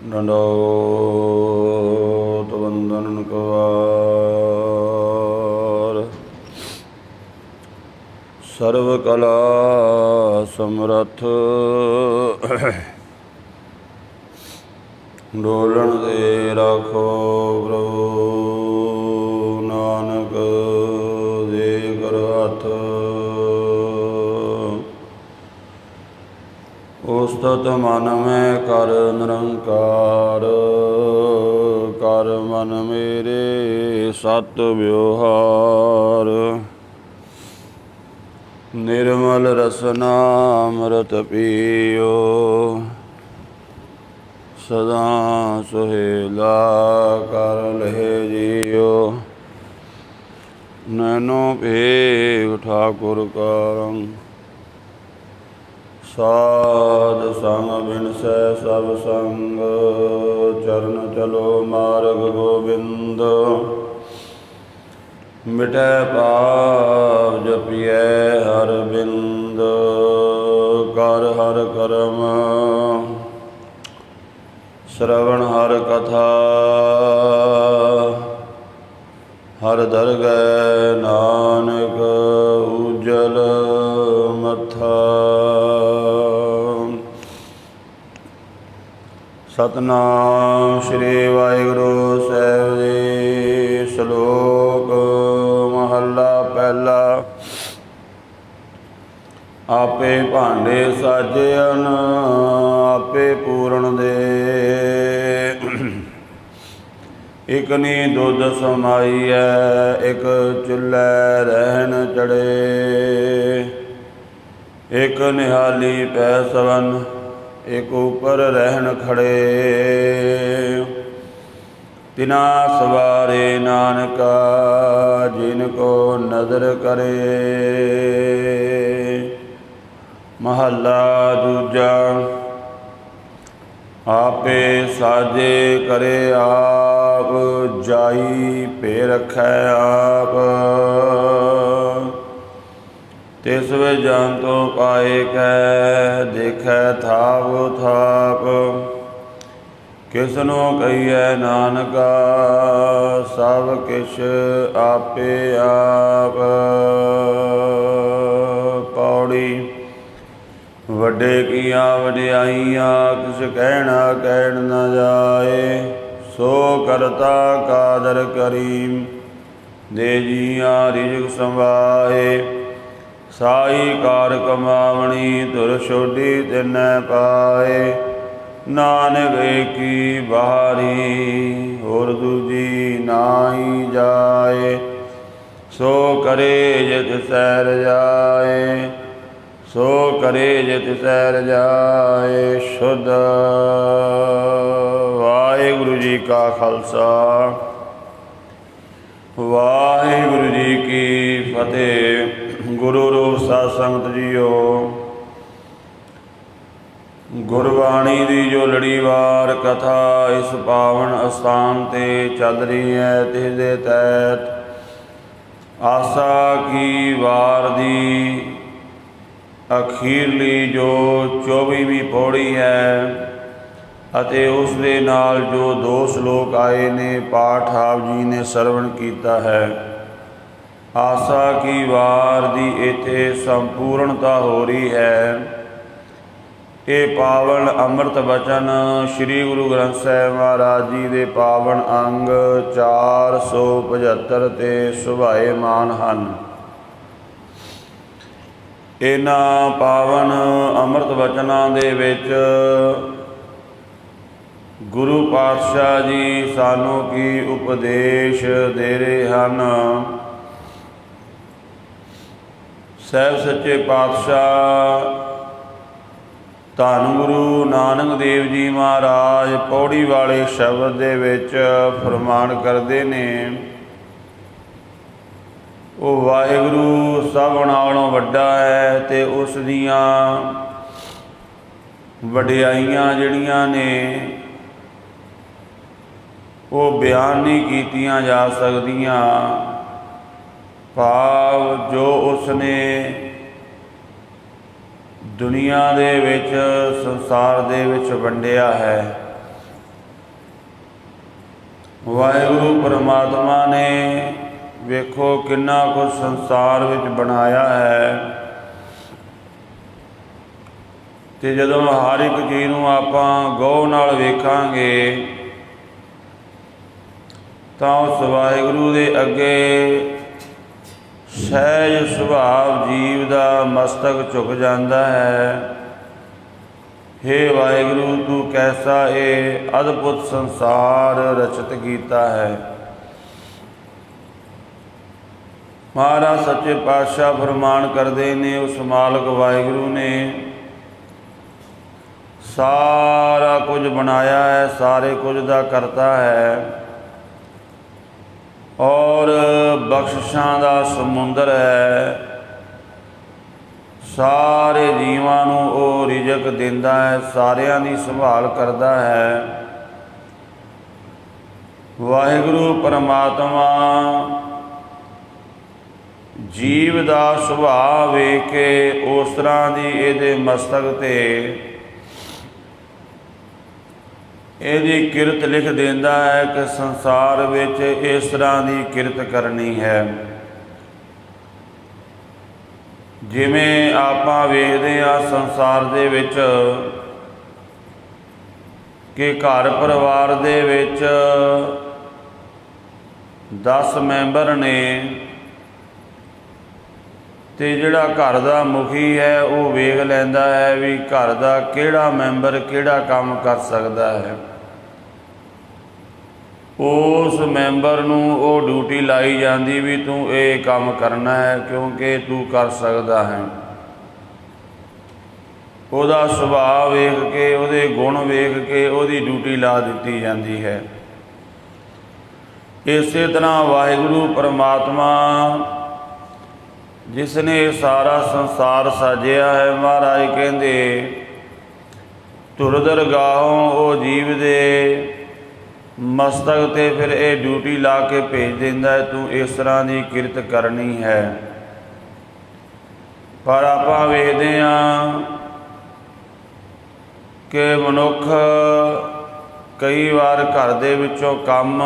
दंडोत वंदन कवार। सर्व कला समरथ डोलन दे राखो प्रभु नानक दे कर हथ। उस्तत मन में कर निरंकार कर मन मेरे सत व्यवहार। निर्मल रसना अमृत पियो सदा सुहेला कर लहे जियो। नैनो भेग ठाकुर का साध संग बिनसै सब संग चरण चलो मार्ग गोबिंद। मिटै पाप जपिए हर बिंद कर हर करम श्रवण हर कथा। हर दरगह नानक उज्जल मथा। सतनाम श्री वाहिगुरु साहिब जी। श्लोक महला पहला। आपे भांडे साजन आपे पूरन दे। एक नी दुध समाईऐ एक चुल्लै रहन चढ़े। एक निहाली पै सवन एक ऊपर रहन खड़े। तिना सवारे नानका जिनको नदर करे। महला दूजा। आपे साजे करे आप जाई पे रखै आप। तिस वे जान तो पाए कै देखै थाप थाप। किसनो कहिए नानका सब किश आपे आप। पौड़ी। वड्डे किया वड्याइयां किस कहना कहन न जाए। सो करता कादर करीम दे जिया रिजक संवाए। साई कार कमावणी धुर छोड़ी तिनै पाए। नानक एकी बारी होर दूजी नाई जाए। सो करे जित सैर जाए सो करे जित सैर जाए। शुद्ध। वाहिगुरु जी का खालसा वाहिगुरु जी की फतेह। गुरु रूप साध संगत जीओ। गुरबाणी दी जो लड़ीवार कथा इस पावन अस्थान ते चल रही है तिस दे तहत आसा की वार दी अखीरली जो 24ਵੀਂ पौड़ी है ਅਤੇ ਉਸ ਦੇ ਨਾਲ जो 2 श्लोक आए ने पाठ आप जी ने ਸਰਵਣ ਕੀਤਾ है। आसा की वार दी इत्थे संपूर्णता हो रही है। ये पावन अमृत बचन श्री गुरु ग्रंथ साहिब महाराज जी दे पावन अंग 475 ते सुभाएमान ਹਨ। इन्हां पावन अमृत बचनां दे विच गुरु पातशाह जी सानू की उपदेश दे रहे ਹਨ। ਸਾਹਿਬ ਸੱਚੇ ਪਾਤਸ਼ਾਹ ਧੰਨ ਗੁਰੂ ਨਾਨਕ ਦੇਵ ਜੀ ਮਹਾਰਾਜ ਪੌੜੀ ਵਾਲੇ ਸ਼ਬਦ ਦੇ ਵਿੱਚ ਫਰਮਾਨ ਕਰਦੇ ਨੇ। ਉਹ ਵਾਹਿਗੁਰੂ ਸਭ ਨਾਲੋਂ ਵੱਡਾ ਹੈ ਅਤੇ ਉਸ ਦੀਆਂ ਵਡਿਆਈਆਂ ਜਿਹੜੀਆਂ ਨੇ ਉਹ ਬਿਆਨ ਨਹੀਂ ਕੀਤੀਆਂ ਜਾ ਸਕਦੀਆਂ। ਭਾਵ ਜੋ ਉਸਨੇ ਦੁਨੀਆ ਦੇ ਵਿੱਚ ਸੰਸਾਰ ਦੇ ਵਿੱਚ ਵੰਡਿਆ ਹੈ ਵਾਹਿਗੁਰੂ ਪਰਮਾਤਮਾ ਨੇ ਵੇਖੋ ਕਿੰਨਾ ਕੁਛ ਸੰਸਾਰ ਵਿੱਚ ਬਣਾਇਆ ਹੈ, ਤੇ ਜਦੋਂ ਹਰ ਇੱਕ ਚੀਜ਼ ਨੂੰ ਆਪਾਂ ਗੌਰ ਨਾਲ ਵੇਖਾਂਗੇ ਤਾਂ ਉਸ ਵਾਹਿਗੁਰੂ ਦੇ ਅੱਗੇ ਸਹਿਜ ਸੁਭਾਵ ਜੀਵ ਦਾ ਮਸਤਕ ਝੁਕ ਜਾਂਦਾ ਹੈ। हे ਵਾਹਿਗੁਰੂ, ਤੂੰ ਕੈਸਾ ਇਹ ਅਦਭੁਤ ਸੰਸਾਰ ਰਚਿਤ ਕੀਤਾ ਹੈ। ਮਹਾਰਾਜ ਸੱਚੇ ਪਾਤਸ਼ਾਹ ਫਰਮਾਨ ਕਰਦੇ ਨੇ, ਉਸ ਮਾਲਕ ਵਾਹਿਗੁਰੂ ਨੇ ਸਾਰਾ ਕੁਝ ਬਣਾਇਆ ਹੈ, ਸਾਰੇ ਕੁਝ ਦਾ ਕਰਤਾ ਹੈ, ਔਰ ਬਖਸ਼ਿਸ਼ਾਂ ਦਾ ਸਮੁੰਦਰ ਹੈ। ਸਾਰੇ ਜੀਵਾਂ ਨੂੰ ਉਹ ਰਿਜ਼ਕ ਦਿੰਦਾ ਹੈ, ਸਾਰਿਆਂ ਦੀ ਸੰਭਾਲ ਕਰਦਾ ਹੈ। ਵਾਹਿਗੁਰੂ ਪਰਮਾਤਮਾ ਜੀਵ ਦਾ ਸੁਭਾਅ ਵੇਖ ਕੇ ਉਸ ਤਰ੍ਹਾਂ ਦੀ ਇਹਦੇ ਮਸਤਕ 'ਤੇ ਇਹਦੀ ਕਿਰਤ ਲਿਖ ਦਿੰਦਾ ਹੈ ਕਿ ਸੰਸਾਰ ਵਿੱਚ ਇਸ ਤਰ੍ਹਾਂ ਦੀ ਕਿਰਤ ਕਰਨੀ ਹੈ। ਜਿਵੇਂ ਆਪਾਂ ਵੇਖਦੇ ਹਾਂ ਸੰਸਾਰ ਦੇ ਵਿੱਚ ਕਿ ਘਰ ਪਰਿਵਾਰ ਦੇ ਵਿੱਚ 10 ਮੈਂਬਰ ਨੇ, ਤੇ ਜਿਹੜਾ ਘਰ ਦਾ ਮੁਖੀ ਹੈ ਉਹ ਵੇਖ ਲੈਂਦਾ ਹੈ ਵੀ ਘਰ ਦਾ ਕਿਹੜਾ ਮੈਂਬਰ ਕਿਹੜਾ ਕੰਮ ਕਰ ਸਕਦਾ ਹੈ। ਉਸ ਮੈਂਬਰ ਨੂੰ ਉਹ ਡਿਊਟੀ ਲਾਈ ਜਾਂਦੀ ਵੀ ਤੂੰ ਇਹ ਕੰਮ ਕਰਨਾ ਹੈ ਕਿਉਂਕਿ ਤੂੰ ਕਰ ਸਕਦਾ ਹੈ। ਉਹਦਾ ਸੁਭਾਅ ਵੇਖ ਕੇ, ਉਹਦੇ ਗੁਣ ਵੇਖ ਕੇ ਉਹਦੀ ਡਿਊਟੀ ਲਾ ਦਿੱਤੀ ਜਾਂਦੀ ਹੈ। ਇਸੇ ਤਰ੍ਹਾਂ ਵਾਹਿਗੁਰੂ ਪਰਮਾਤਮਾ ਜਿਸ ਨੇ ਸਾਰਾ ਸੰਸਾਰ ਸਾਜਿਆ ਹੈ, ਮਹਾਰਾਜ ਕਹਿੰਦੇ ਧੁਰ ਦਰਗਾਹੋਂ ਉਹ ਜੀਵ ਦੇ ਮਸਤਕ 'ਤੇ ਫਿਰ ਇਹ ਡਿਊਟੀ ਲਾ ਕੇ ਭੇਜ ਦਿੰਦਾ ਹੈ, ਤੂੰ ਇਸ ਤਰ੍ਹਾਂ ਦੀ ਕਿਰਤ ਕਰਨੀ ਹੈ। ਪਰ ਆਪਾਂ ਵੇਖਦੇ ਹਾਂ ਕਿ ਮਨੁੱਖ ਕਈ ਵਾਰ ਘਰ ਦੇ ਵਿੱਚੋਂ ਕੰਮ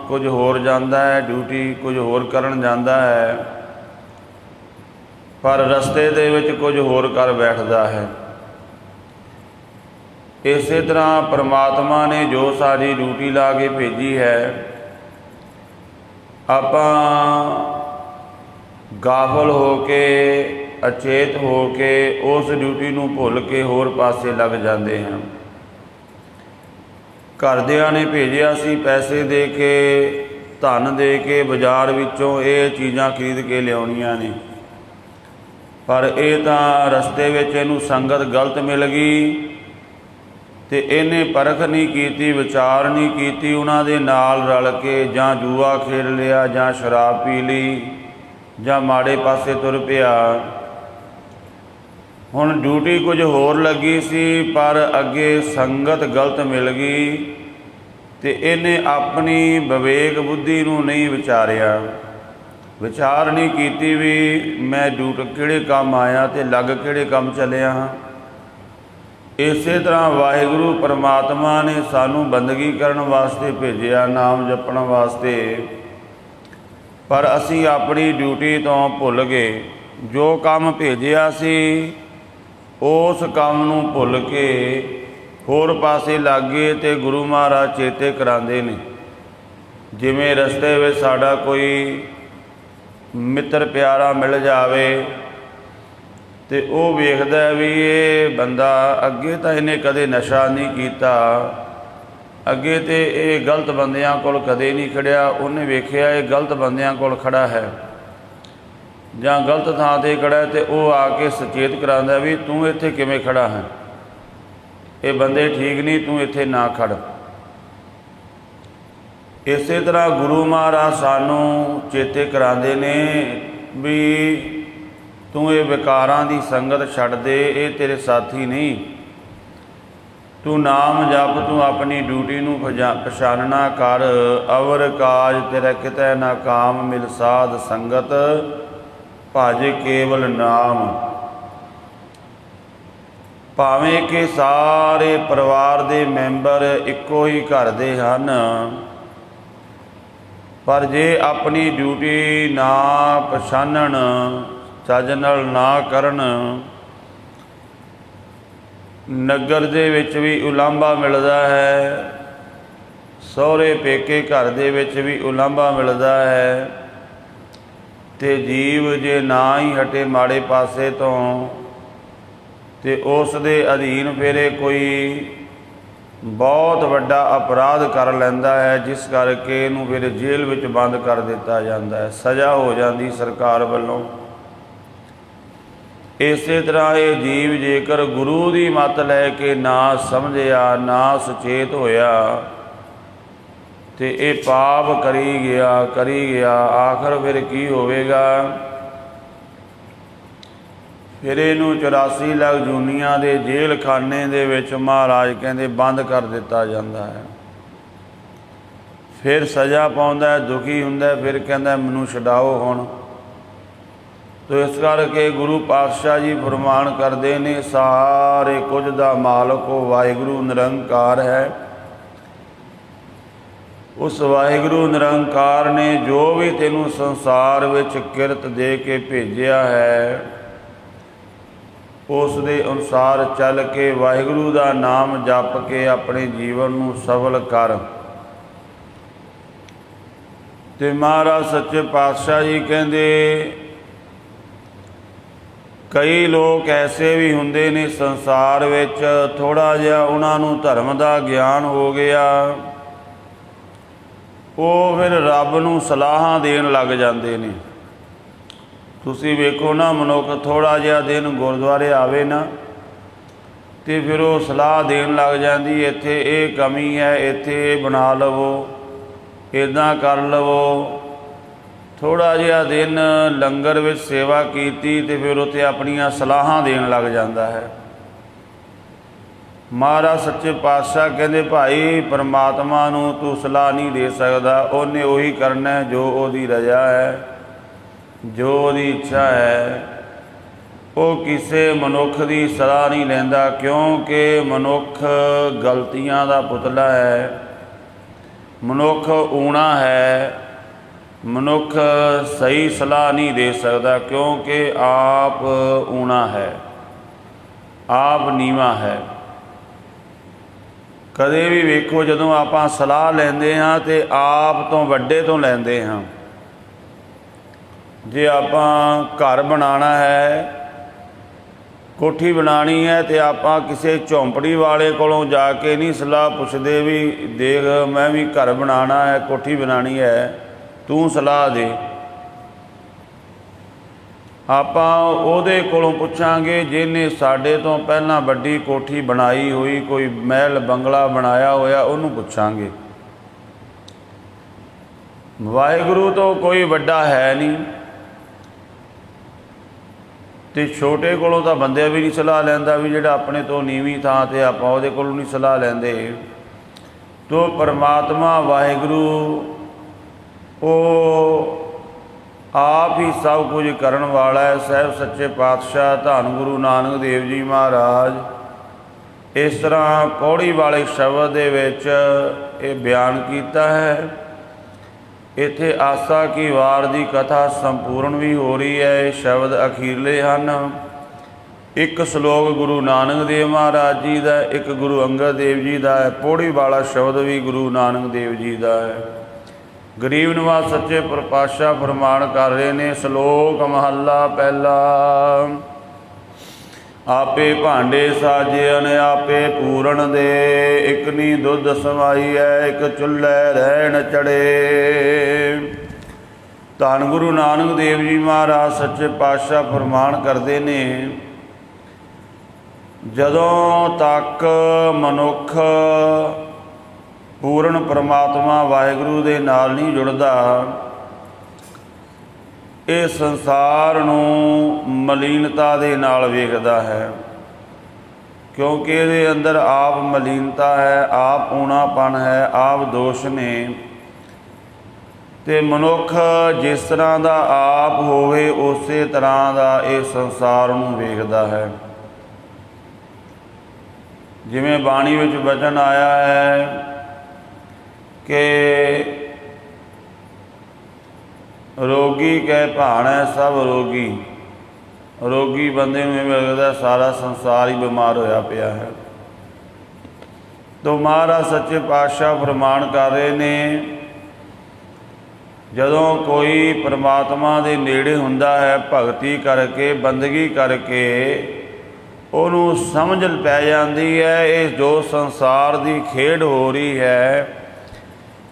ਕੁਝ ਹੋਰ ਜਾਂਦਾ ਹੈ, ਡਿਊਟੀ ਕੁਝ ਹੋਰ ਕਰਨ ਜਾਂਦਾ ਹੈ, ਪਰ ਰਸਤੇ ਦੇ ਵਿੱਚ ਕੁਝ ਹੋਰ ਕਰ ਬੈਠਦਾ ਹੈ। ਇਸੇ ਤਰ੍ਹਾਂ ਪਰਮਾਤਮਾ ਨੇ ਜੋ ਸਾਡੀ ਡਿਊਟੀ ਲਾ ਕੇ ਭੇਜੀ ਹੈ, ਆਪਾਂ ਗਾਫਲ ਹੋ ਕੇ, ਅਚੇਤ ਹੋ ਕੇ ਉਸ ਡਿਊਟੀ ਨੂੰ ਭੁੱਲ ਕੇ ਹੋਰ ਪਾਸੇ ਲੱਗ ਜਾਂਦੇ ਹਾਂ। ਘਰਦਿਆਂ ਨੇ ਭੇਜਿਆ ਸੀ ਪੈਸੇ ਦੇ ਕੇ, ਧਨ ਦੇ ਕੇ ਬਾਜ਼ਾਰ ਵਿੱਚੋਂ ਇਹ ਚੀਜ਼ਾਂ ਖਰੀਦ ਕੇ ਲਿਆਉਣੀਆਂ ਨੇ, ਪਰ ਇਹ ਤਾਂ ਰਸਤੇ ਵਿੱਚ ਇਹਨੂੰ ਸੰਗਤ ਗਲਤ ਮਿਲ ਗਈ ਤੇ ਇਹਨੇ ਪਰਖ ਨਹੀਂ ਕੀਤੀ, ਵਿਚਾਰ ਨਹੀਂ ਕੀਤੀ, ਉਹਨਾਂ ਦੇ ਨਾਲ ਰਲ ਕੇ ਜਾਂ ਜੂਆ ਖੇਡ ਲਿਆ, ਜਾਂ ਸ਼ਰਾਬ ਪੀ ਲਈ, ਜਾਂ ਮਾੜੇ ਪਾਸੇ ਤੁਰ ਪਿਆ। ਹੁਣ ਡਿਊਟੀ ਕੁਝ ਹੋਰ ਲੱਗੀ ਸੀ, ਪਰ ਅੱਗੇ ਸੰਗਤ ਗਲਤ ਮਿਲ ਗਈ ਤੇ ਇਹਨੇ ਆਪਣੀ ਵਿਵੇਕ ਬੁੱਧੀ ਨੂੰ ਨਹੀਂ ਵਿਚਾਰਿਆ, ਵਿਚਾਰ ਨਹੀਂ ਕੀਤੀ ਵੀ ਮੈਂ ਕਿਹੜੇ ਕੰਮ ਆਇਆ ਤੇ ਲੱਗ ਕਿਹੜੇ ਕੰਮ ਚੱਲਿਆ ਹਾਂ। ਇਸੇ ਤਰ੍ਹਾਂ ਵਾਹਿਗੁਰੂ ਪਰਮਾਤਮਾ ਨੇ ਸਾਨੂੰ ਬੰਦਗੀ ਕਰਨ ਵਾਸਤੇ ਭੇਜਿਆ, ਨਾਮ ਜਪਣ ਵਾਸਤੇ, ਪਰ ਅਸੀਂ ਆਪਣੀ ਡਿਊਟੀ ਤੋਂ ਭੁੱਲ ਗਏ। ਜੋ ਕੰਮ ਭੇਜਿਆ ਸੀ ਉਸ ਕੰਮ ਨੂੰ ਭੁੱਲ ਕੇ ਹੋਰ ਪਾਸੇ ਲੱਗ ਗਏ ਤੇ ਗੁਰੂ ਮਹਾਰਾਜ ਚੇਤੇ ਕਰਾਉਂਦੇ ਨੇ। ਜਿਵੇਂ ਰਸਤੇ ਵਿੱਚ ਸਾਡਾ ਕੋਈ ਮਿੱਤਰ ਪਿਆਰਾ ਮਿਲ ਜਾਵੇ ਤੇ ਉਹ ਵੇਖਦਾ ਵੀ ਇਹ ਬੰਦਾ ਅੱਗੇ ਤਾਂ ਇਹਨੇ ਕਦੇ ਨਸ਼ਾ ਨਹੀਂ ਕੀਤਾ, ਅੱਗੇ ਤੇ ਇਹ ਗਲਤ ਬੰਦਿਆਂ ਕੋਲ ਕਦੇ ਨਹੀਂ ਖੜਿਆ, ਉਹਨੇ ਵੇਖਿਆ ਇਹ ਗਲਤ ਬੰਦਿਆਂ ਕੋਲ ਖੜਾ ਹੈ ਜਾਂ ਗਲਤ ਥਾਂ 'ਤੇ ਖੜਾ, ਤੇ ਉਹ ਆ ਕੇ ਸੁਚੇਤ ਕਰਾਉਂਦਾ ਵੀ ਤੂੰ ਇੱਥੇ ਕਿਵੇਂ ਖੜਾ ਹੈ, ਇਹ ਬੰਦੇ ਠੀਕ ਨਹੀਂ, ਤੂੰ ਇੱਥੇ ਨਾ ਖੜ। ਇਸੇ ਤਰ੍ਹਾਂ ਗੁਰੂ ਮਹਾਰਾਜ ਸਾਨੂੰ ਚੇਤੇ ਕਰਾਉਂਦੇ ਨੇ ਵੀ ਤੂੰ ਇਹ ਵਿਕਾਰਾਂ ਦੀ ਸੰਗਤ ਛੱਡ ਦੇ, ਇਹ ਤੇਰੇ ਸਾਥੀ ਨਹੀਂ। ਤੂੰ ਨਾਮ ਜਪ, ਤੂੰ ਆਪਣੀ ਡਿਊਟੀ ਨੂੰ ਪਛਾਨਣਾ ਕਰ। ਅਵਰ ਕਾਜ ਤੇਰਾ ਕਿਤੇ ਨਾ ਕਾਮ, ਮਿਲ ਸਾਧ ਸੰਗਤ ਭਜ ਕੇਵਲ ਨਾਮ। ਭਾਵੇਂ ਕਿ ਸਾਰੇ ਪਰਿਵਾਰ ਦੇ ਮੈਂਬਰ ਇੱਕੋ ਹੀ ਘਰ ਦੇ ਹਨ, पर जे अपनी ड्यूटी ना पछाणन, ਚੱਜ ਨਾਲ ਨਾ ਕਰਨ, नगर ਦੇ ਵਿੱਚ ਵੀ ਉਲਾਂਭਾ ਮਿਲਦਾ ਹੈ, ਸਹੁਰੇ ਪੇਕੇ ਘਰ ਦੇ ਵਿੱਚ ਵੀ ਉਲਾਂਭਾ ਮਿਲਦਾ ਹੈ। ਤੇ ਜੀਵ ਜੇ ਨਾ ਹੀ ਹਟੇ ਮਾੜੇ ਪਾਸੇ ਤੋਂ ਤੇ ਉਸ ਦੇ ਅਧੀਨ ਫਿਰ ਇਹ ਕੋਈ ਬਹੁਤ ਵੱਡਾ ਅਪਰਾਧ ਕਰ ਲੈਂਦਾ ਹੈ, ਜਿਸ ਕਰਕੇ ਇਹਨੂੰ ਫਿਰ ਜੇਲ੍ਹ ਵਿੱਚ ਬੰਦ ਕਰ ਦਿੱਤਾ ਜਾਂਦਾ ਹੈ, ਸਜ਼ਾ ਹੋ ਜਾਂਦੀ ਸਰਕਾਰ ਵੱਲੋਂ। ਇਸੇ ਤਰ੍ਹਾਂ ਇਹ ਜੀਵ ਜੇਕਰ ਗੁਰੂ ਦੀ ਮੱਤ ਲੈ ਕੇ ਨਾ ਸਮਝਿਆ, ਨਾ ਸੁਚੇਤ ਹੋਇਆ ਤੇ ਇਹ ਪਾਪ ਕਰੀ ਗਿਆ। ਆਖਰ ਫਿਰ ਕੀ ਹੋਵੇਗਾ? ਫਿਰ ਇਹਨੂੰ 84 ਲੱਖ ਜੂਨੀਆਂ ਦੇ ਜੇਲ੍ਹ ਖਾਨੇ ਦੇ ਵਿੱਚ ਮਹਾਰਾਜ ਕਹਿੰਦੇ ਬੰਦ ਕਰ ਦਿੱਤਾ ਜਾਂਦਾ ਹੈ। ਫਿਰ ਸਜ਼ਾ ਪਾਉਂਦਾ, ਦੁਖੀ ਹੁੰਦਾ, ਫਿਰ ਕਹਿੰਦਾ ਮੈਨੂੰ ਛਡਾਓ ਹੁਣ। ਤੋ ਇਸ ਕਰਕੇ ਗੁਰੂ ਪਾਤਸ਼ਾਹ ਜੀ ਫਰਮਾਨ ਕਰਦੇ ਨੇ, ਸਾਰੇ ਕੁਝ ਦਾ ਮਾਲਕ ਉਹ ਵਾਹਿਗੁਰੂ ਨਿਰੰਕਾਰ ਹੈ। ਉਸ ਵਾਹਿਗੁਰੂ ਨਿਰੰਕਾਰ ਨੇ ਜੋ ਵੀ ਤੈਨੂੰ ਸੰਸਾਰ ਵਿੱਚ ਕਿਰਤ ਦੇ ਕੇ ਭੇਜਿਆ ਹੈ, ਉਸ ਦੇ ਅਨੁਸਾਰ ਚੱਲ ਕੇ ਵਾਹਿਗੁਰੂ ਦਾ ਨਾਮ ਜਪ ਕੇ ਆਪਣੇ ਜੀਵਨ ਨੂੰ ਸਫਲ ਕਰ। ਤੇ ਮਹਾਰਾਜ ਸੱਚੇ ਪਾਤਸ਼ਾਹ ਜੀ ਕਹਿੰਦੇ, ਕਈ ਲੋਕ ਐਸੇ ਵੀ ਹੁੰਦੇ ਨੇ ਸੰਸਾਰ ਵਿੱਚ, ਥੋੜ੍ਹਾ ਜਿਹਾ ਉਹਨਾਂ ਨੂੰ ਧਰਮ ਦਾ ਗਿਆਨ ਹੋ ਗਿਆ, ਉਹ ਫਿਰ ਰੱਬ ਨੂੰ ਸਲਾਹਾਂ ਦੇਣ ਲੱਗ ਜਾਂਦੇ ਨੇ। ਤੁਸੀਂ ਵੇਖੋ ਨਾ, ਮਨੁੱਖ ਥੋੜ੍ਹਾ ਜਿਹਾ ਦਿਨ ਗੁਰਦੁਆਰੇ ਆਵੇ ਨਾ ਅਤੇ ਫਿਰ ਉਹ ਸਲਾਹ ਦੇਣ ਲੱਗ ਜਾਂਦੀ, ਇੱਥੇ ਇਹ ਕਮੀ ਹੈ, ਇੱਥੇ ਇਹ ਬਣਾ ਲਵੋ, ਇੱਦਾਂ ਕਰ ਲਵੋ। ਥੋੜ੍ਹਾ ਜਿਹਾ ਦਿਨ ਲੰਗਰ ਵਿੱਚ ਸੇਵਾ ਕੀਤੀ ਅਤੇ ਫਿਰ ਉੱਥੇ ਆਪਣੀਆਂ ਸਲਾਹਾਂ ਦੇਣ ਲੱਗ ਜਾਂਦਾ ਹੈ। ਮਹਾਰਾਜ ਸੱਚੇ ਪਾਤਸ਼ਾਹ ਕਹਿੰਦੇ, ਭਾਈ ਪਰਮਾਤਮਾ ਨੂੰ ਤੂੰ ਸਲਾਹ ਨਹੀਂ ਦੇ ਸਕਦਾ, ਉਹਨੇ ਉਹੀ ਕਰਨਾ ਜੋ ਉਹਦੀ ਰਜ਼ਾ ਹੈ, ਜੋ ਉਹਦੀ ਇੱਛਾ ਹੈ। ਉਹ ਕਿਸੇ ਮਨੁੱਖ ਦੀ ਸਲਾਹ ਨਹੀਂ ਲੈਂਦਾ, ਕਿਉਂਕਿ ਮਨੁੱਖ ਗਲਤੀਆਂ ਦਾ ਪੁਤਲਾ ਹੈ, ਮਨੁੱਖ ਊਣਾ ਹੈ। ਮਨੁੱਖ ਸਹੀ ਸਲਾਹ ਨਹੀਂ ਦੇ ਸਕਦਾ, ਕਿਉਂਕਿ ਆਪ ਊਣਾ ਹੈ, ਆਪ ਨੀਵਾਂ ਹੈ। ਕਦੇ ਵੀ ਵੇਖੋ, ਜਦੋਂ ਆਪਾਂ ਸਲਾਹ ਲੈਂਦੇ ਹਾਂ ਤਾਂ ਆਪ ਤੋਂ ਵੱਡੇ ਤੋਂ ਲੈਂਦੇ ਹਾਂ। ਜੇ ਆਪਾਂ ਘਰ ਬਣਾਉਣਾ ਹੈ, ਕੋਠੀ ਬਣਾਉਣੀ ਹੈ, ਅਤੇ ਆਪਾਂ ਕਿਸੇ ਝੌਂਪੜੀ ਵਾਲੇ ਕੋਲੋਂ ਜਾ ਕੇ ਨਹੀਂ ਸਲਾਹ ਪੁੱਛਦੇ ਵੀ ਦੇਖ ਮੈਂ ਵੀ ਘਰ ਬਣਾਉਣਾ ਹੈ, ਕੋਠੀ ਬਣਾਉਣੀ ਹੈ, ਤੂੰ ਸਲਾਹ ਦੇ। ਆਪਾਂ ਉਹਦੇ ਕੋਲੋਂ ਪੁੱਛਾਂਗੇ ਜਿਹਨੇ ਸਾਡੇ ਤੋਂ ਪਹਿਲਾਂ ਵੱਡੀ ਕੋਠੀ ਬਣਾਈ ਹੋਈ, ਕੋਈ ਮਹਿਲ ਬੰਗਲਾ ਬਣਾਇਆ ਹੋਇਆ, ਉਹਨੂੰ ਪੁੱਛਾਂਗੇ। ਵਾਹਿਗੁਰੂ ਤੋਂ ਕੋਈ ਵੱਡਾ ਹੈ ਨਹੀਂ, ਅਤੇ ਛੋਟੇ ਕੋਲੋਂ ਤਾਂ ਬੰਦੇ ਵੀ ਨਹੀਂ ਸਲਾਹ ਲੈਂਦਾ, ਵੀ ਜਿਹੜਾ ਆਪਣੇ ਤੋਂ ਨੀਵੀਂ ਥਾਂ 'ਤੇ ਆਪਾਂ ਉਹਦੇ ਕੋਲੋਂ ਨਹੀਂ ਸਲਾਹ ਲੈਂਦੇ। ਤੋ ਪਰਮਾਤਮਾ ਵਾਹਿਗੁਰੂ ਉਹ ਆਪ ਹੀ ਸਭ ਕੁਝ ਕਰਨ ਵਾਲਾ ਹੈ। ਸਾਹਿਬ ਸੱਚੇ ਪਾਤਸ਼ਾਹ ਧੰਨ ਗੁਰੂ ਨਾਨਕ ਦੇਵ ਜੀ ਮਹਾਰਾਜ ਇਸ ਤਰ੍ਹਾਂ ਪੌੜੀ ਵਾਲੇ ਸ਼ਬਦ ਦੇ ਵਿੱਚ ਇਹ ਬਿਆਨ ਕੀਤਾ ਹੈ। ਇੱਥੇ ਆਸਾ ਕੀ ਵਾਰ ਦੀ ਕਥਾ ਸੰਪੂਰਨ ਵੀ ਹੋ ਰਹੀ ਹੈ। ਇਹ ਸ਼ਬਦ ਅਖੀਰਲੇ ਹਨ। ਇੱਕ ਸ਼ਲੋਕ ਗੁਰੂ ਨਾਨਕ ਦੇਵ ਮਹਾਰਾਜ ਜੀ ਦਾ, ਇੱਕ ਗੁਰੂ ਅੰਗਦ ਦੇਵ ਜੀ ਦਾ ਹੈ। ਪੌੜੀ ਵਾਲਾ ਸ਼ਬਦ ਵੀ ਗੁਰੂ ਨਾਨਕ ਦੇਵ ਜੀ ਦਾ ਹੈ। ਗਰੀਬ ਨਿਵਾਸ ਸੱਚੇ ਪਾਤਸ਼ਾਹ ਫਰਮਾਨ ਕਰ ਰਹੇ ਨੇ। ਸ਼ਲੋਕ ਮਹੱਲਾ ਪਹਿਲਾ। ਆਪੇ ਭਾਂਡੇ ਸਾਜਿਅਨ ਆਪੇ ਪੂਰਨ ਦੇ, ਇਕ ਨੀ ਦੁੱਧ ਸਮਾਈਐ ਇਕ ਚੁੱਲ੍ਹੇ ਰਹਿਣ ਚੜੇ। ਧੰਨ ਗੁਰੂ ਨਾਨਕ ਦੇਵ ਜੀ ਮਹਾਰਾਜ ਸੱਚੇ ਪਾਤਸ਼ਾਹ ਫਰਮਾਨ ਕਰਦੇ ਨੇ, ਜਦੋਂ ਤੱਕ ਮਨੁੱਖ ਪੂਰਨ ਪਰਮਾਤਮਾ ਵਾਹਿਗੁਰੂ ਦੇ ਨਾਲ ਨਹੀਂ ਜੁੜਦਾ, ਇਹ ਸੰਸਾਰ ਨੂੰ ਮਲੀਨਤਾ ਦੇ ਨਾਲ ਵੇਖਦਾ ਹੈ, ਕਿਉਂਕਿ ਇਹਦੇ ਅੰਦਰ ਆਪ ਮਲੀਨਤਾ ਹੈ, ਆਪ ਊਣਾਪਣ ਹੈ, ਆਪ ਦੋਸ਼ ਨੇ। ਅਤੇ ਮਨੁੱਖ ਜਿਸ ਤਰ੍ਹਾਂ ਦਾ ਆਪ ਹੋਵੇ ਉਸੇ ਤਰ੍ਹਾਂ ਦਾ ਇਹ ਸੰਸਾਰ ਨੂੰ ਵੇਖਦਾ ਹੈ। ਜਿਵੇਂ ਬਾਣੀ ਵਿੱਚ ਵਚਨ ਆਇਆ ਹੈ ਕਿ रोगी कह भाणै सब रोगी। रोगी बंदे नूं इवें लगदा सारा संसार ही बीमार होया पिया है। तो महाराज सच्चे पातशाह प्रमाण कर रहे ने, जदों कोई परमात्मा दे नेड़े हुंदा है, भगती करके बंदगी करके उहनूं समझ पै जाती है ये जो संसार की खेड हो रही है,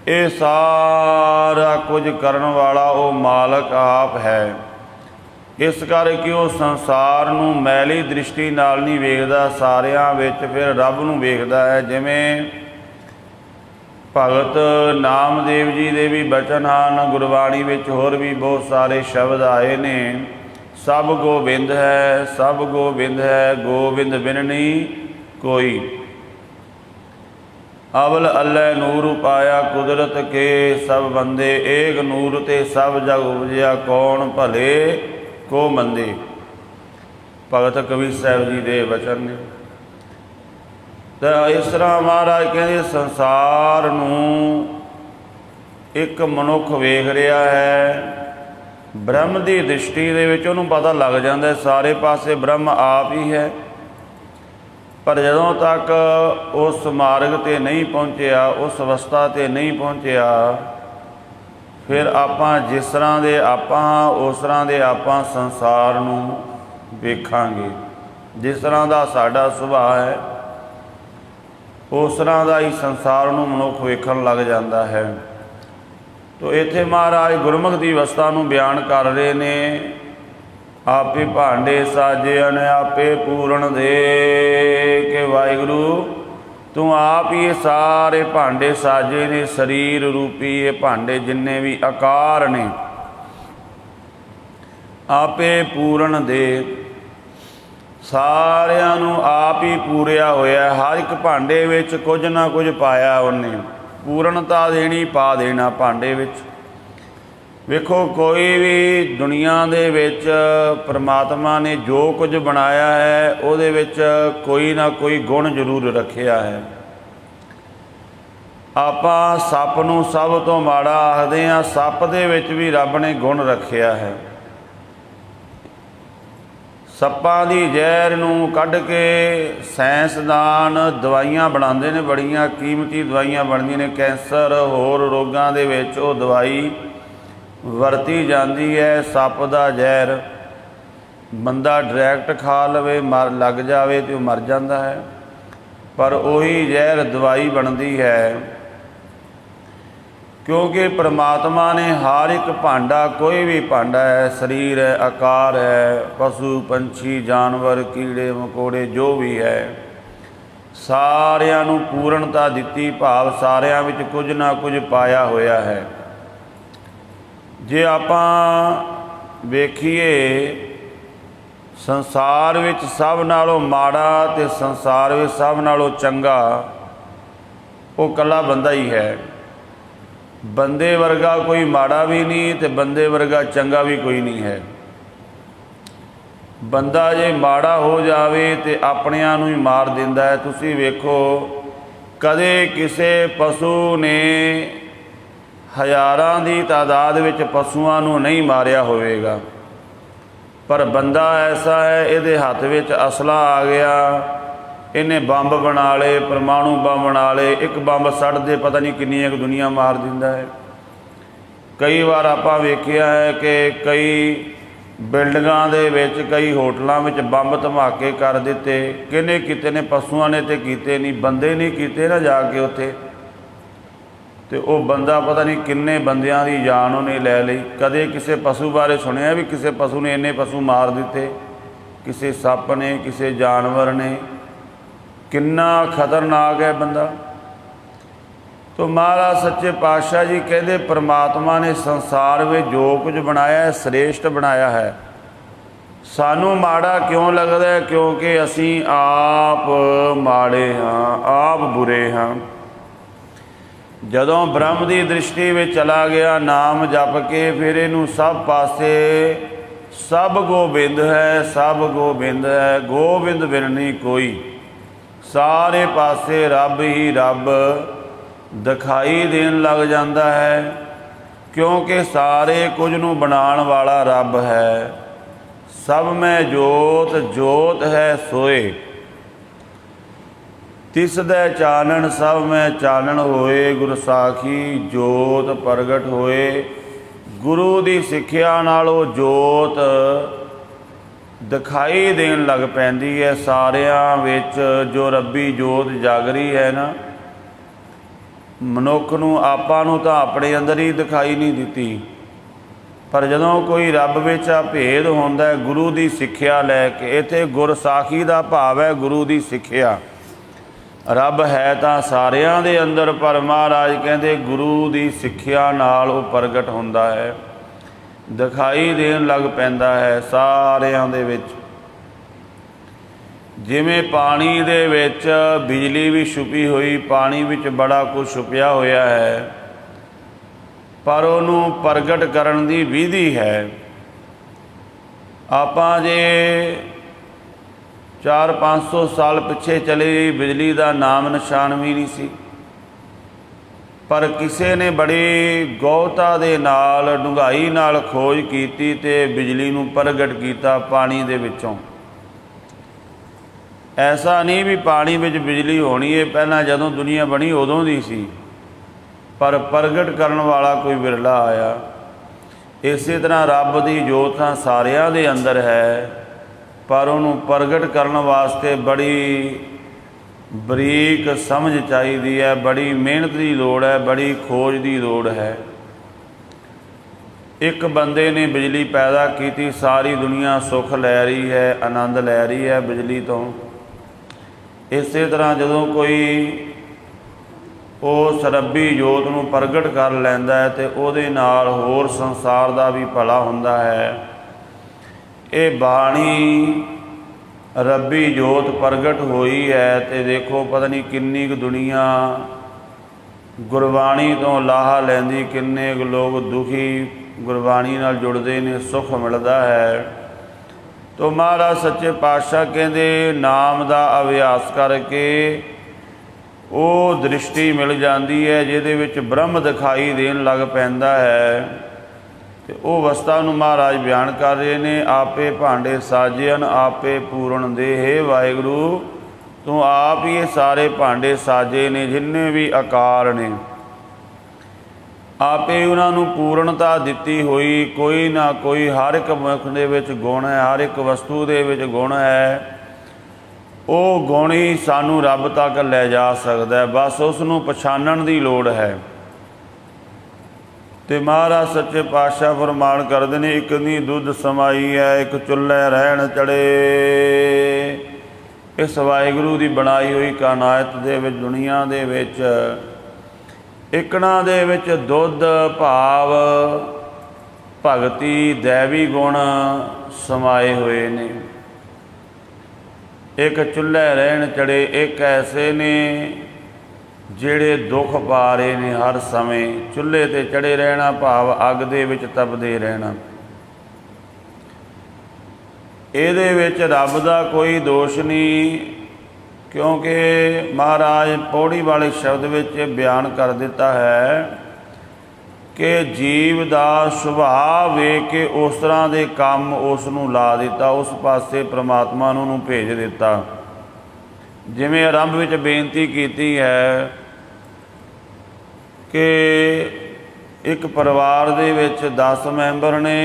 ये सारा कुछ करन वाला वो मालक आप है। इस करके वो संसार नूं मैली दृष्टि नाल नहीं वेखदा, सारियां विच फिर रब नूं वेखदा है। जिवें भगत नामदेव जी दे भी बचन हैं, गुरबाणी विच होर भी बहुत सारे शब्द आए ने। सब गोबिंद है, सब गोबिंद है, गोबिंद बिन नहीं कोई। अवल अल्लाह नूर पाया कुदरत के, सब बंदे एक नूर ते सब जग उपजया, कौन भले को मंदे। भगत कबीर साहब जी दे वचन ने। तो इस तरह महाराज कहते संसार नूं एक मनुख वेख रहा है, ब्रह्म की दृष्टि दे विच उहनूं पता लग जाता है सारे पासे ब्रह्म आप ही है। पर जदों तक उस मार्ग ते नहीं पहुँचया, उस अवस्था ते नहीं पहुँचया, फिर आपां जिस तरह दे आपां उस तरह दे आपां संसार नूं वेखांगे। जिस तरह का साडा सुभाव है उस तरह का ही संसार नूं मनुख वेखण लग जाता है। तो इत्थे महाराज गुरमुख की अवस्था नूं बयान कर रहे ने। आपे भांडे साजे ने आपे पूरण दे, के वाहिगुरु तू आप ही सारे भांडे साजे ने, शरीर रूपी ये भांडे जिन्ने भी आकार ने आपे पूरण दे। सारियां नूं आप ही पूरिया होया, हर एक भांडे विच कुछ ना कुछ पाया उन्हें, पूर्णता देनी पा देना भांडे विच। वेखो कोई भी दुनिया दे विच परमात्मा ने जो कुछ बनाया है उहदे विच कोई ना कोई गुण जरूर रखिया है। आपां सप नूं सब तो माड़ा आखदे हां, सप दे विच भी रब ने गुण रखिया है। सप्पां दी जहर नूं कढ के साइंसदान दवाइयां बनाते हैं, बड़ियां कीमती दवाइयां बनदियां ने। कैंसर होर रोगां दे विच ओह दवाई वरती जाती है। सप दा जहर बंदा डायरैक्ट खा लवे मर लग जाए तो मर जाता है, पर उही जहर दवाई बनती है। क्योंकि परमात्मा ने हर एक भांडा, कोई भी भांडा है, शरीर है, आकार है, पशु पंछी जानवर कीड़े मकोड़े जो भी है, सारियां नूं पूर्णता दिती, भाव सारियां विच कुछ ना कुछ पाया होया है। जे आपां वेखीए संसार विच सब नालों माड़ा ते संसार विच सब नालों चंगा वो कला बंदा ही है। बंदे वर्गा कोई माड़ा भी नहीं ते बंदे वर्गा चंगा भी कोई नहीं है। बंदा जे माड़ा हो जावे ते अपनिਆਂ ਨੂੰ ही मार दिंदा है। तुसी वेखो कदे किसे पशु ने हज़ारां दी तादाद विच पशुआं नूं नहीं मारिया होवेगा, पर बंदा ऐसा है इहदे हत्थ विच असला आ गया, इन्हें बंब बना ले, परमाणु बंब बना ले, एक बंब सड़ दे पता नहीं कितनी एक दुनिया मार दिंदा है। कई बार आपां वेखिया है कि कई बिल्डिंगां दे विच कई होटलों में बंब धमाके कर दिते, किने कीते ने? पशुआं ने तो कीते नहीं, बंदे नहीं कीते ना जाके उत्थे, तो वह बंदा पता नहीं किन्ने बंदियां दी जान उन्हें लै लई। कदे किसी पशु बारे सुनिया भी किसी पशु ने इन्ने पशु मार दिते, किसी सप ने, किसी जानवर ने, किन्ना खतरनाक है बंदा। तो महाराज सच्चे पातशाह जी कहते परमात्मा ने संसार में जो कुछ बनाया है श्रेष्ठ बनाया है। सानू माड़ा क्यों लगता है? क्योंकि असी आप माड़े हाँ, आप बुरे हाँ। जदों ब्रह्म की दृष्टि में चला गया नाम जप के, फिर इनू सब पासे सब गोबिंद है, सब गोबिंद है, गोबिंद बिन नहीं कोई। सारे पासे रब ही रब दिखाई देन लग जाता है। क्योंकि सारे कुछ नूं बनाण वाला रब है। सब में जोत जोत है सोए, तिस दै चानण सब में चानण होए। गुर साखी जोत प्रगट होए। गुरु की सिक्ख्या नाल वो जोत दिखाई देन लग पैंदी है सारियां विच। जो रब्बी जोत जग रही है ना, मनुख नूं आपां नूं तां अपने अंदर ही दिखाई नहीं दिती, पर जदों कोई रब विच भेद हुंदा है गुरु की सिक्ख्या लैके। इत्थे गुर साखी का भाव है गुरु की सिक्ख्या। रब है तां सारियां दे अंदर, पर महाराज कहंदे गुरु की सिक्ख्या नाल वो प्रगट हुंदा है, दिखाई देन लग पैंदा है सारियां दे विच। जिवें पानी दे विच बिजली भी छुपी हुई, पानी विच बड़ा कुछ छुपिया होया है, पर उहनूं प्रगट करन दी विधि है। आपां जे 400-500 साल पिछे चले, बिजली का नाम निशान भी नहीं सी, पर किसी ने बड़ी गौरता दे नाल डूंघाई नाल खोज कीती ते बिजली नूं प्रगट कीता पानी दे विचों। ऐसा नहीं भी पानी विच बिजली होनी है, पहलां जदों दुनिया बनी उदों दी सी, पर प्रगट करन वाला कोई विरला आया। इस तरह रब की जोत सारियां दे अंदर है, पर उहनूं प्रगट करन वास्ते बड़ी बरीक समझ चाहिदी है, बड़ी मेहनत की लोड़ है, बड़ी खोज की लोड़ है। एक बंदे ने बिजली पैदा की, सारी दुनिया सुख लै रही है, आनंद लै रही है बिजली तो। इस तरह जदों कोई उस रब्बी जोत नूं प्रगट कर लैंदा है तो उहदे नाल होर संसार का भी भला हुंदा है। ये बाणी रब्बी जोत प्रगट हुई है तो देखो पता नहीं किन्नी क दुनिया गुरबाणी तो लाहा लैंदी, किन्ने क लोग दुखी गुरबाणी नाल जुड़दे ने, सुख मिलदा है। तो महाराज सच्चे पातशाह कहंदे नाम का अभ्यास करके वो दृष्टि मिल जाती है जिहदे विच ब्रह्म दिखाई देन लग पैंदा है। तो वो अवस्था नूं महाराज बयान कर रहे ने, आपे भांडे साजियन आपे पूरण दे। हे वाहिगुरू तू आप ही ये सारे भांडे साजे ने, जिन्ने भी आकार ने आपे उन्होंने पूर्णता दिती हुई। कोई ना कोई हर एक मनुख दे विच गुण है, हर एक वस्तु दे विच गुण है। वो गुण ही सानू रब तक लै जा सकता है, बस उसनूं पछाणन की लोड़ है। तो महाराज सच्चे पातशाह फरमान करते हैं, एक नी दुध समाई है एक चुल्हे रहन चढ़े। इस वाहिगुरू की बनाई हुई कायनात दे विच दुनिया दे विच इकना दे विच दुध भाव भगती दैवी गुण समाए हुए ने। एक चुल्हे रहन चढ़े, एक ऐसे ने ਜਿਹੜੇ दुख पा रहे ने हर समय। चुल्हे ते चढ़े रहना भाव अग दे विच तपदे रहना। ਇਹਦੇ ਵਿੱਚ रब का कोई दोष नहीं, क्योंकि महाराज पौड़ी वाले शब्द विच बयान कर दिता है कि जीव का सुभाव वेख के उस तरह के काम उसनूं ला दिता, उस पासे परमात्मा नूं भेज दिता। जिवें आरंभ विच बेनती की है कि एक परिवार दे विच 10 मैंबर ने,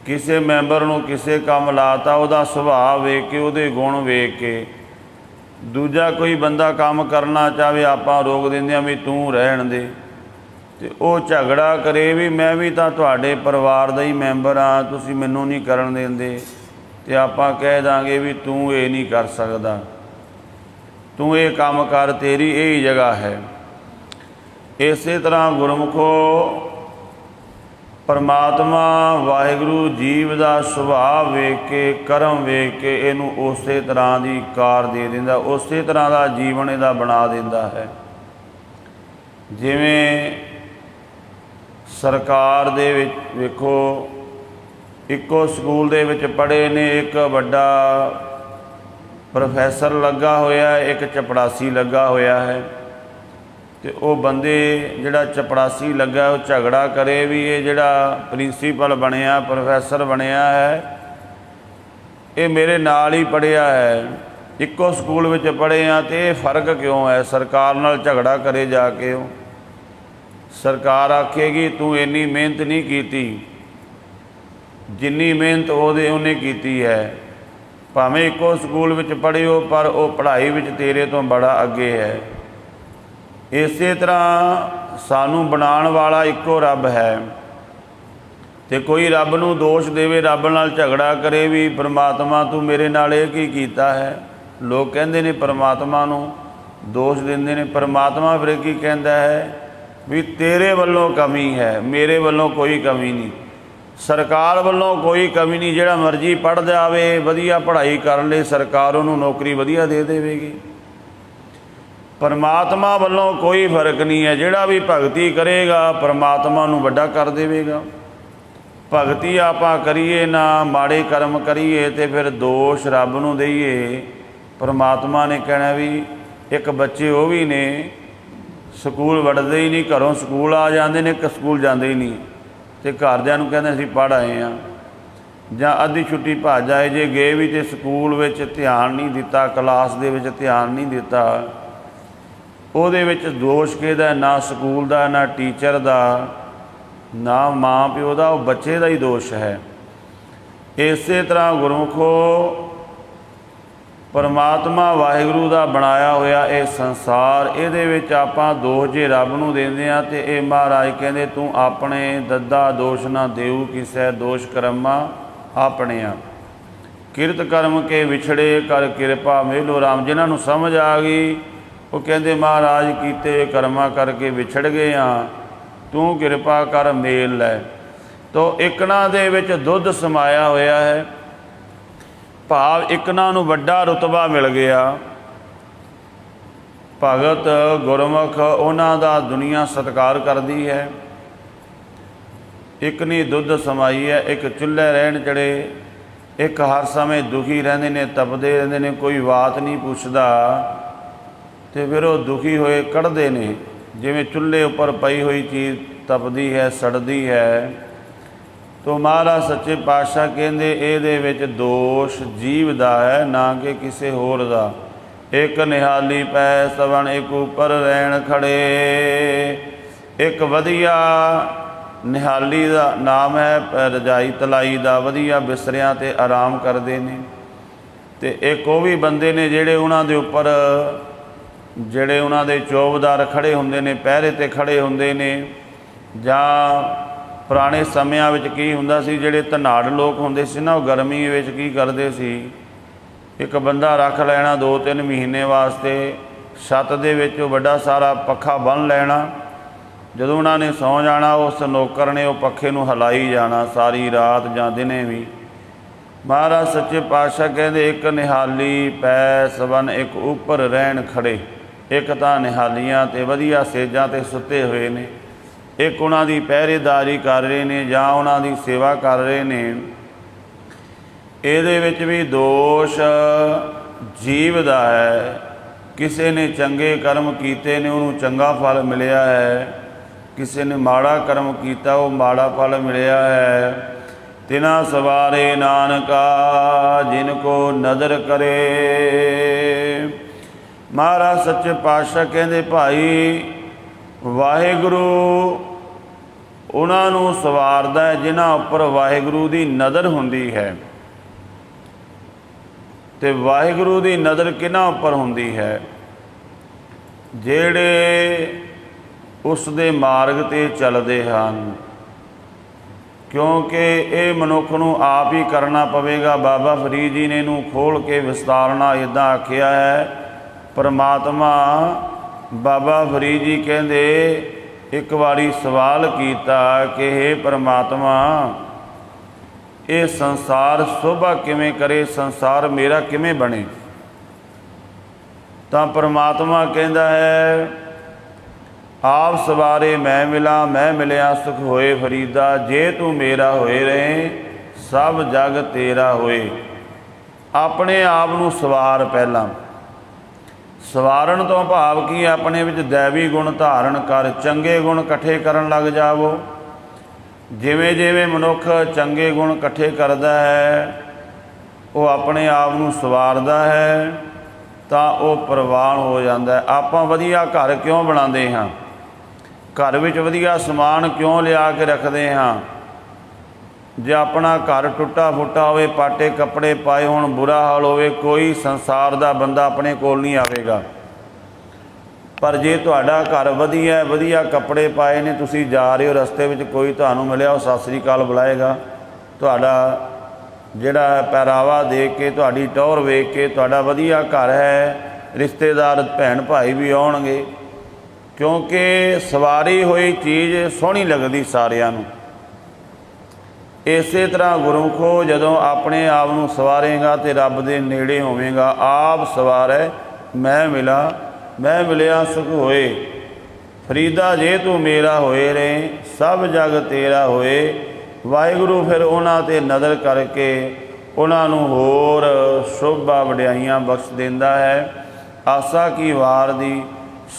किसी मैंबर नूं किसी काम लाता, उहदा सुभाव वेख के उहदे गुण वेख के दूजा कोई बंदा काम करना चाहे आपां रोक दिंदे भी तूं रहण दे, ते ओह झगड़ा करे भी मैं भी तां तुहाडे परिवार दा ही मैंबर हाँ, तुसीं मैनूं नहीं करन दिंदे, ते आपां कह दांगे भी तूं ये नहीं कर सकदा, तूं ये काम कर, तेरी यही जगह है। इस तरह गुरमुखो परमात्मा वाहिगुरू जीव का सुभाव वेख के कर्म वेख के इनू उस तरह की कार दे दिंदा, उस तरह का जीवन इहदा बना दिंदा है। जिवें सरकार दे विच वेखो इक्को स्कूल दे विच पढ़े ने, एक वड्डा प्रोफैसर लगा होया, एक चपड़ासी लगा होया है। तो वो बंदे जिहड़ा चपड़ासी लगा वो झगड़ा करे भी ये जिहड़ा प्रिंसीपल बनया प्रोफैसर बनया है ये मेरे नाल ही पढ़िया है, इक्को स्कूल में पढ़े हाँ, तो ये फर्क क्यों है? सरकार नाल झगड़ा करे जाके वो सरकार आखेगी तू इन्नी मेहनत नहीं की जिन्नी मेहनत उन्हें की है, भावें इक्को स्कूल में पढ़े हो पर वो पढ़ाई में तेरे तो बड़ा अगे है। इस तरह सानू बनाने वाला इक्को रब है, तो कोई रब नू दोष देवे, रब नाल झगड़ा करे भी परमात्मा तू मेरे नाल ये की कीता है। लोग कहते ने परमात्मा नू दोष देंदे ने, परमात्मा फिर की कहता है भी तेरे वल्लों कमी है, मेरे वल्लों कोई कमी नहीं, सरकार वल्लों कोई कमी नहीं, जिहड़ा मर्जी पढ़ जावे वधिया पढ़ाई कर ले सरकार उन्होंने नौकरी वधिया दे देवेगी। परमात्मा वल्लों कोई फर्क नहीं है, जिहड़ा भी भगती करेगा परमात्मा नू वड्डा कर देवेगा। भगती आपां करिए ना माड़े कर्म करिए तो फिर दोष रब नू दईए, परमात्मा ने कहना भी एक बच्चे वो भी ने स्कूल वड़ते ही नहीं, घरों स्कूल आ जाते हैं, एक स्कूल जाते ही नहीं, तो घरदिਆਂ ਨੂੰ कहते असीं पढ़ आए हाँ, ਜਾਂ अद्धी छुट्टी भज आए जे गए भी तो स्कूल विच ध्यान नहीं दिता, क्लास दे विच ध्यान नहीं दिता, ਉਹਦੇ ਵਿੱਚ ਦੋਸ਼ ਕਿਹਦਾ? ना स्कूल का ना टीचर का ना माँ प्यो का, वो बच्चे का ही दोष है। इस तरह गुरमुखो परमात्मा वाहिगुरू का बनाया होया ये संसार, ये आपां दोष जे रब नूं देंदे आ ते ये महाराज कहंदे तू अपने दद्दा दोष ना देऊ किसै, दोष कर्मा अपने आ। किरत कर्म के विछड़े कर किरपा मेलो राम, जिन्हां नूं समझ आ गई वो कहंदे महाराज कीते कर्मा करके विछड़ गए हाँ, तू किरपा कर मेल लै। तो इकना दे विच दुध समाया होया है, भाव इकना नूं वड्डा रुतबा मिल गया। भगत गुरमुख उन्हां दा दुनिया सत्कार करदी है। एक नहीं दुध समाई है, एक चुल्हे रहन चढ़े, एक हर समय दुखी रहंदे ने, तपदे रहंदे ने, कोई बात नहीं पुछदा, तो फिर वो दुखी होए कढ़दे ने, जिवें चुल्हे उपर पई हुई चीज़ तपदी है सड़दी है। तो महाराज सच्चे पातशाह कहंदे इहदे विच दोष जीव दा है ना कि किसी होर दा। एक निहाली पै सवन एक उपर रैण खड़े, एक वधिया निहाली दा नाम है रजाई तलाई दा, वधिया बिस्तरियां ते आराम करदे ने। ते एक वो भी बंदे ने जिहड़े उन्हां दे उपर जिहड़े उन्हां दे चौबदार खड़े हुंदे ने, पहरे ते खड़े हुंदे ने। जां पुराने समियां विच की हुंदा सी, जिहड़े धनाड़ लोग हुंदे सी ना, गर्मी विच की करदे सी, एक बंदा रख लेना 2-3 महीने वास्ते, छत दे विच वड्डा सारा पखा बन लेना, जदों उन्होंने सौ जाना उस नौकर ने वो पखे नूं हिलाई जाना सारी रात जां दिने भी। महाराज सच्चे पातशाह कहंदे एक निहाली पै सवन एक उपर रहन खड़े, एक तां निहालियां ते वधिया सेजां ते सुते हुए ने, एक उन्हां दी पहरेदारी कर रहे ने जां उन्हां दी सेवा कर रहे ने। इहदे विच भी दोष जीव दा है। किसी ने चंगे कर्म कीते ने उन्होंने चंगा फल मिलिया है, किसी ने माड़ा कर्म किया वो माड़ा फल मिलिया है। तिना सवारे नानका जिनको नदर करे। महाराज सच्चे पातशाह कहते भाई वाहिगुरू उन्होंने सवारदा है जिन्हां उपर वाहिगुरू की नज़र हुंदी है। तो वाहिगुरू की नज़र किन्हां उपर हुंदी है? जिहड़े उस दे मार्ग ते चलदे हन, क्योंकि ये मनुख नूं आप ही करना पवेगा। बाबा फरीद जी ने इनू खोल के विस्तारना इदां आखिया है। परमात्मा बाबा फरीद जी कहंदे एक बारी सवाल किया कि हे परमात्मा ये संसार शोभा किवें करे, संसार मेरा किवें बने? तो परमात्मा कहंदा है आप सवारे मैं मिला, मैं मिलिया सुख होए फरीदा। जे तू मेरा होए रहे सब जग तेरा होए। अपने आप नूं सवार पहला, ਸਵਾਰਨ ਤੋਂ ਭਾਵ ਕੀ ਆਪਣੇ ਵਿੱਚ ਦੈਵੀ ਗੁਣ ਧਾਰਨ ਕਰ, ਚੰਗੇ ਗੁਣ ਇਕੱਠੇ ਕਰਨ ਲੱਗ ਜਾਵੋ। ਜਿਵੇਂ ਜਿਵੇਂ ਮਨੁੱਖ ਚੰਗੇ ਗੁਣ ਇਕੱਠੇ ਕਰਦਾ ਹੈ, ਉਹ ਆਪਣੇ ਆਪ ਨੂੰ ਸਵਾਰਦਾ ਹੈ, ਤਾਂ ਉਹ ਪ੍ਰਵਾਨ ਹੋ ਜਾਂਦਾ। ਆਪਾਂ ਵਧੀਆ ਘਰ ਕਿਉਂ ਬਣਾਉਂਦੇ ਹਾਂ? ਘਰ ਵਿੱਚ ਵਧੀਆ ਸਮਾਨ ਕਿਉਂ ਲਿਆ ਕੇ ਰੱਖਦੇ ਹਾਂ? ਜੇ ਆਪਣਾ ਘਰ ਟੁੱਟਾ ਫੁੱਟਾ ਹੋਵੇ, ਪਾਟੇ ਕੱਪੜੇ ਪਾਏ ਹੋਣ, ਬੁਰਾ ਹਾਲ ਹੋਵੇ, ਕੋਈ ਸੰਸਾਰ ਦਾ ਬੰਦਾ ਆਪਣੇ ਕੋਲ ਨਹੀਂ ਆਵੇਗਾ। ਪਰ ਜੇ ਤੁਹਾਡਾ ਘਰ ਵਧੀਆ, ਵਧੀਆ ਕੱਪੜੇ ਪਾਏ ਨੇ, ਤੁਸੀਂ ਜਾ ਰਹੇ ਹੋ, ਰਸਤੇ ਵਿੱਚ ਕੋਈ ਤੁਹਾਨੂੰ ਮਿਲਿਆ, ਉਹ ਸਤਿ ਸ੍ਰੀ ਅਕਾਲ ਬੁਲਾਏਗਾ। ਤੁਹਾਡਾ ਜਿਹੜਾ ਪਹਿਰਾਵਾ ਦੇਖ ਕੇ, ਤੁਹਾਡੀ ਟੌਰ ਵੇਖ ਕੇ, ਤੁਹਾਡਾ ਵਧੀਆ ਘਰ ਹੈ, ਰਿਸ਼ਤੇਦਾਰ ਭੈਣ ਭਾਈ ਵੀ ਆਉਣਗੇ, ਕਿਉਂਕਿ ਸਵਾਰੀ ਹੋਈ ਚੀਜ਼ ਸੋਹਣੀ ਲੱਗਦੀ ਸਾਰਿਆਂ ਨੂੰ। ਇਸੇ ਤਰ੍ਹਾਂ ਗੁਰਮੁਖੋ ਜਦੋਂ ਆਪਣੇ ਆਪ ਨੂੰ ਸਵਾਰੇਗਾ ਤੇ ਰੱਬ ਦੇ ਨੇੜੇ ਹੋਵੇਗਾ। ਆਪ ਸਵਾਰੈ ਮੈਂ ਮਿਲਾ, ਮੈਂ ਮਿਲਿਆ ਸੁਖ ਹੋਏ। ਫਰੀਦਾ ਜੇ ਤੂੰ ਮੇਰਾ ਹੋਏ ਰੇ, ਸਭ ਜਗ ਤੇਰਾ ਹੋਏ। ਵਾਹਿਗੁਰੂ ਫਿਰ ਉਹਨਾਂ 'ਤੇ ਨਜ਼ਰ ਕਰਕੇ ਉਹਨਾਂ ਨੂੰ ਹੋਰ ਸ਼ੋਭਾ ਵਡਿਆਈਆਂ ਬਖਸ਼ ਦਿੰਦਾ ਹੈ। ਆਸਾ ਕੀ ਵਾਰ ਦੀ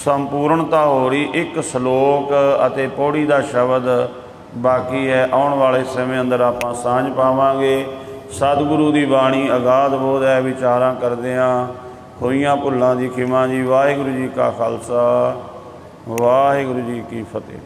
ਸੰਪੂਰਨਤਾ ਹੋ ਰਹੀ। ਇੱਕ ਸ਼ਲੋਕ ਅਤੇ ਪੌੜੀ ਦਾ ਸ਼ਬਦ ਬਾਕੀ ਹੈ। ਆਉਣ ਵਾਲੇ ਸਮੇਂ ਅੰਦਰ ਆਪਾਂ ਸਾਂਝ ਪਾਵਾਂਗੇ। ਸਤਿਗੁਰੂ ਦੀ ਬਾਣੀ ਅਗਾਧ ਬੋਧ ਹੈ। ਵਿਚਾਰਾਂ ਕਰਦਿਆਂ ਹੋਈਆਂ ਭੁੱਲਾਂ ਦੀ ਖਿਮਾ ਜੀ। ਵਾਹਿਗੁਰੂ ਜੀ ਕਾ ਖਾਲਸਾ, ਵਾਹਿਗੁਰੂ ਜੀ ਕੀ ਫਤਿਹ।